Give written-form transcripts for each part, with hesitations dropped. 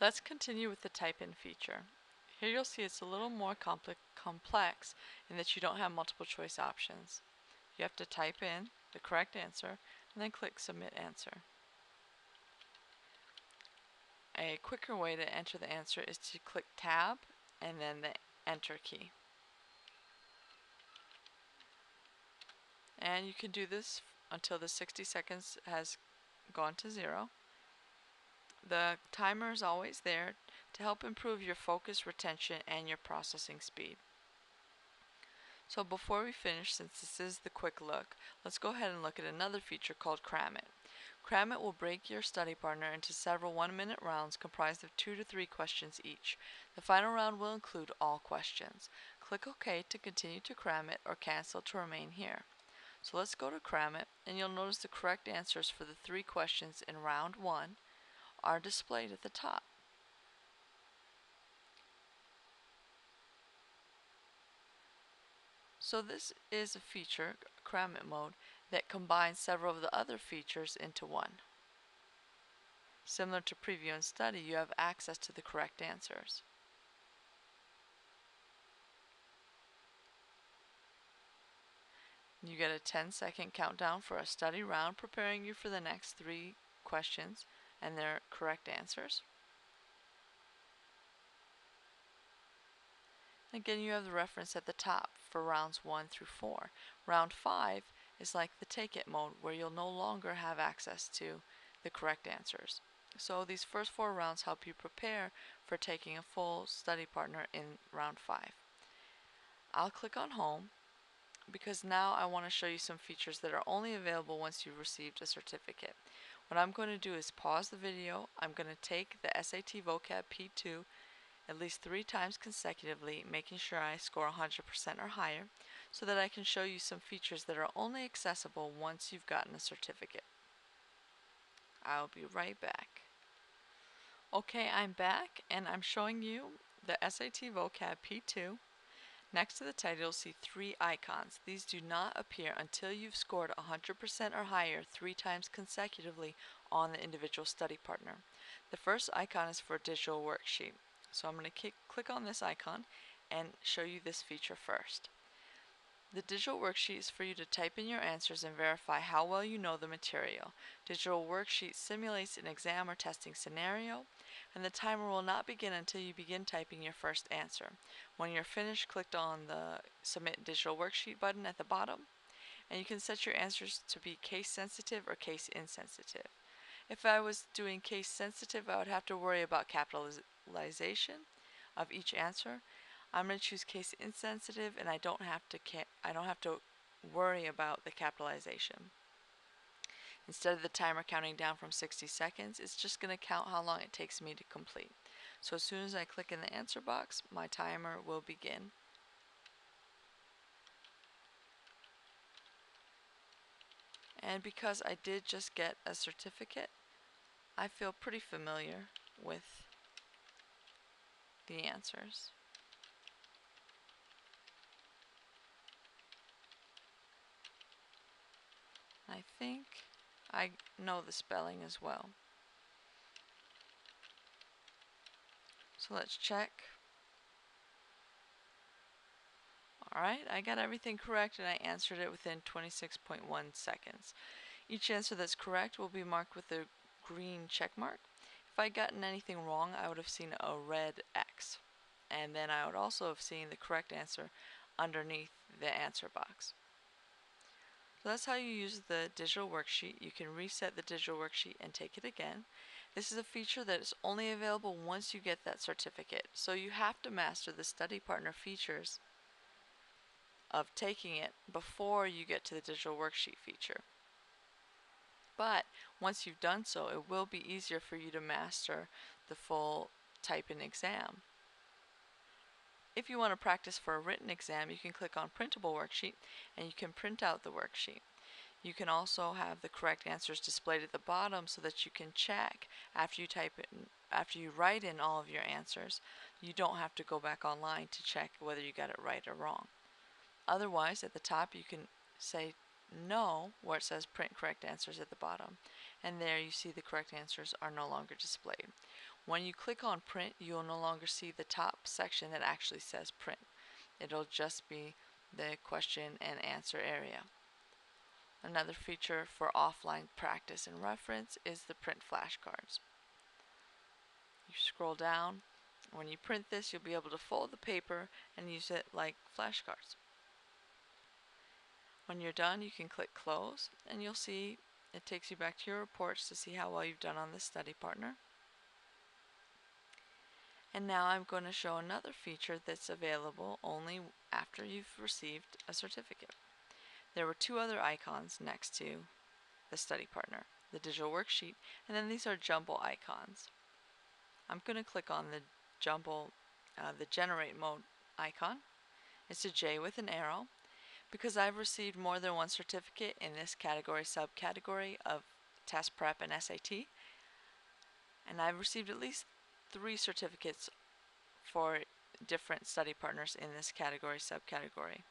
Let's continue with the type in feature. Here you'll see it's a little more complex in that you don't have multiple choice options. You have to type in the correct answer and then click Submit Answer. A quicker way to enter the answer is to click Tab and then the Enter key. And you can do this until the 60 seconds has gone to 0. The timer is always there to help improve your focus, retention, and your processing speed. So before we finish, since this is the quick look, let's go ahead and look at another feature called Cram It. Cram It will break your study partner into several 1-minute rounds comprised of 2 to 3 questions each. The final round will include all questions. Click OK to continue to cram it or cancel to remain here. So let's go to Cram It, and you'll notice the correct answers for the 3 questions in round 1 are displayed at the top. So this is a feature, Cram It Mode, that combines several of the other features into one. Similar to Preview and Study, you have access to the correct answers. You get a 10-second countdown for a study round, preparing you for the next 3 questions and their correct answers. Again, you have the reference at the top for rounds 1 through 4. Round 5 is like the Take It mode, where you'll no longer have access to the correct answers. So these first 4 rounds help you prepare for taking a full study partner in round 5. I'll click on Home because now I want to show you some features that are only available once you've received a certificate. What I'm going to do is pause the video. I'm going to take the SAT Vocab P2 at least 3 times consecutively, making sure I score 100% or higher, so that I can show you some features that are only accessible once you've gotten a certificate. I'll be right back. Okay, I'm back, and I'm showing you the SAT Vocab P2. Next to the title, you'll see 3 icons. These do not appear until you've scored 100% or higher 3 times consecutively on the individual study partner. The first icon is for a digital worksheet. So I'm going to click on this icon and show you this feature first. The digital worksheet is for you to type in your answers and verify how well you know the material. Digital worksheet simulates an exam or testing scenario, and the timer will not begin until you begin typing your first answer. When you're finished, click on the Submit Digital Worksheet button at the bottom, and you can set your answers to be case sensitive or case insensitive. If I was doing case sensitive, I would have to worry about capitalization of each answer. I'm going to choose case insensitive, and I don't have to worry about the capitalization. Instead of the timer counting down from 60 seconds, it's just going to count how long it takes me to complete. So as soon as I click in the answer box, my timer will begin. And because I did just get a certificate, I feel pretty familiar with the answers. I think I know the spelling as well. So let's check. Alright, I got everything correct and I answered it within 26.1 seconds. Each answer that's correct will be marked with a green check mark. If I'd gotten anything wrong, I would have seen a red X. And then I would also have seen the correct answer underneath the answer box. So that's how you use the digital worksheet. You can reset the digital worksheet and take it again. This is a feature that is only available once you get that certificate. So you have to master the study partner features of taking it before you get to the digital worksheet feature. But once you've done so, it will be easier for you to master the full type-in exam. If you want to practice for a written exam, you can click on Printable Worksheet and you can print out the worksheet. You can also have the correct answers displayed at the bottom so that you can check after you write in all of your answers. You don't have to go back online to check whether you got it right or wrong. Otherwise, at the top you can say no where it says print correct answers at the bottom, and there you see the correct answers are no longer displayed. When you click on print, you'll no longer see the top section that actually says print. It'll just be the question and answer area. Another feature for offline practice and reference is the print flashcards. You scroll down. When you print this, you'll be able to fold the paper and use it like flashcards. When you're done, you can click close and you'll see it takes you back to your reports to see how well you've done on this study partner. And now I'm going to show another feature that's available only after you've received a certificate. There were two other icons next to the study partner, the digital worksheet, and then these are jumble icons. I'm going to click on the the generate mode icon. It's a J with an arrow. Because I've received more than one certificate in this category subcategory of test prep and SAT, and I've received at least 3 certificates for different study partners in this category subcategory.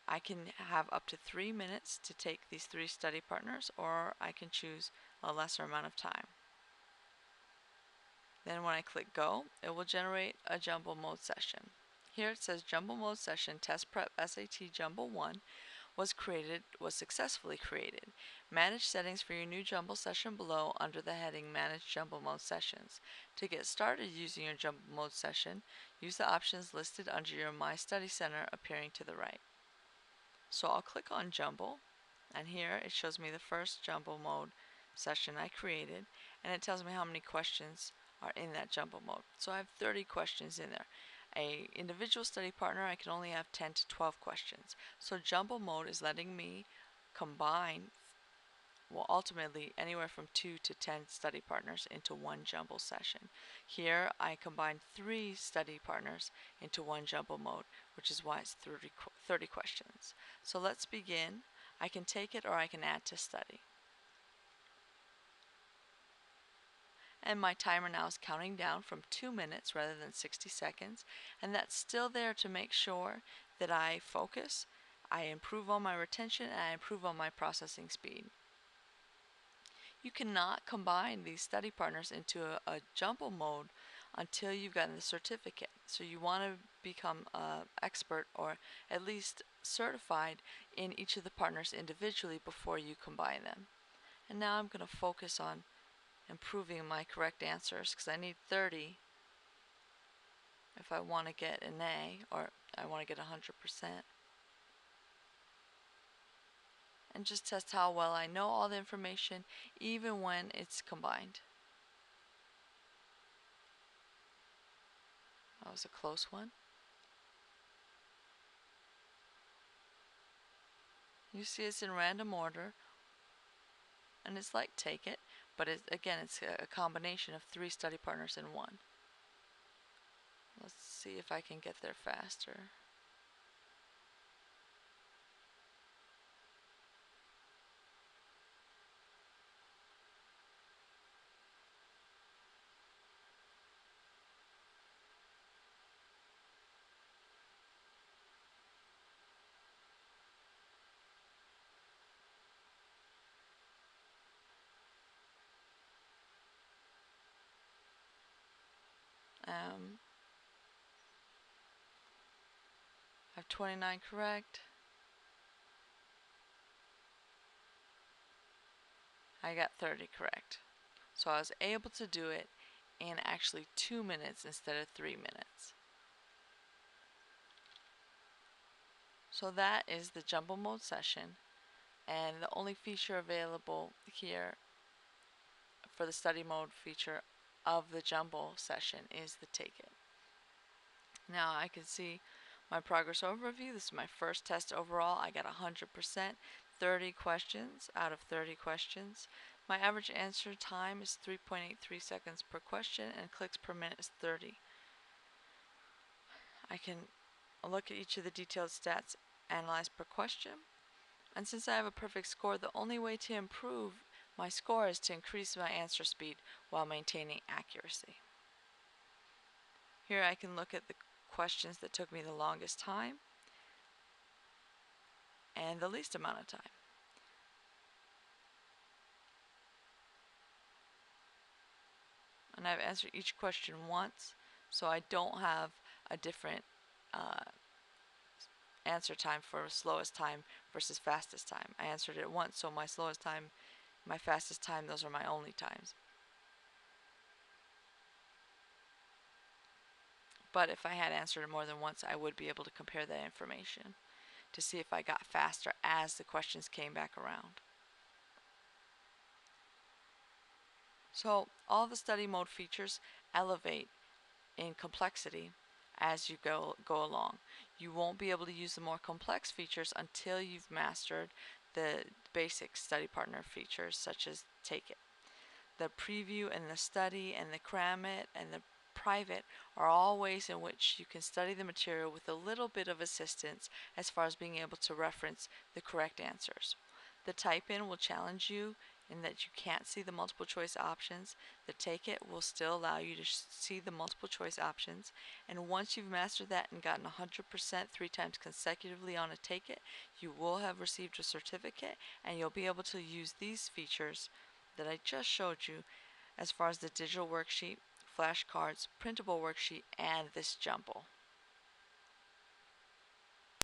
I can have up to 3 minutes to take these 3 study partners, or I can choose a lesser amount of time. Then when I click go, it will generate a jumble mode session. Here it says Jumble Mode Session Test Prep SAT Jumble 1 was successfully created. Manage settings for your new Jumble session below under the heading Manage Jumble Mode Sessions. To get started using your Jumble Mode session, use the options listed under your My Study Center appearing to the right. So I'll click on Jumble, and here it shows me the first Jumble Mode session I created, and it tells me how many questions are in that Jumble Mode. So I have 30 questions in there. An individual study partner, I can only have 10 to 12 questions. So Jumble Mode is letting me combine, well, ultimately anywhere from 2 to 10 study partners into one jumble session. Here I combined 3 study partners into one Jumble Mode, which is why it's 30 questions. So let's begin. I can take it or I can add to study. And my timer now is counting down from 2 minutes rather than 60 seconds, and that's still there to make sure that I focus, I improve on my retention, and I improve on my processing speed. You cannot combine these study partners into a jumble mode until you've gotten the certificate. So you want to become an expert or at least certified in each of the partners individually before you combine them. And now I'm going to focus on improving my correct answers because I need 30 if I want to get an A or I want to get 100%. And just test how well I know all the information even when it's combined. That was a close one. You see it's in random order, and it's like Take It, but again it's a combination of 3 study partners in one. Let's see if I can get there faster. I have 29 correct. I got 30 correct. So I was able to do it in actually 2 minutes instead of 3 minutes. So that is the Jumble Mode session, and the only feature available here for the study mode feature of the Jumble session is the Take It. Now I can see my progress overview. This is my first test overall. I got 100%, 30 questions out of 30 questions. My average answer time is 3.83 seconds per question, and clicks per minute is 30. I can look at each of the detailed stats analyzed per question. And since I have a perfect score, the only way to improve my score is to increase my answer speed while maintaining accuracy. Here I can look at the questions that took me the longest time and the least amount of time. and I've answered each question once, so I don't have a different answer time for slowest time versus fastest time. I answered it once, so my slowest time, my fastest time, those are my only times. But if I had answered it more than once, I would be able to compare that information to see if I got faster as the questions came back around. So all the study mode features elevate in complexity as you go along. You won't be able to use the more complex features until you've mastered the basic study partner features such as Take It. The preview and the study and the Cram It and the private are all ways in which you can study the material with a little bit of assistance as far as being able to reference the correct answers. The type in will challenge you in that you can't see the multiple choice options. The Take It will still allow you to see the multiple choice options, and once you've mastered that and gotten 100% 3 times consecutively on a Take It, you will have received a certificate, and you'll be able to use these features that I just showed you as far as the digital worksheet, flashcards, printable worksheet, and this jumble.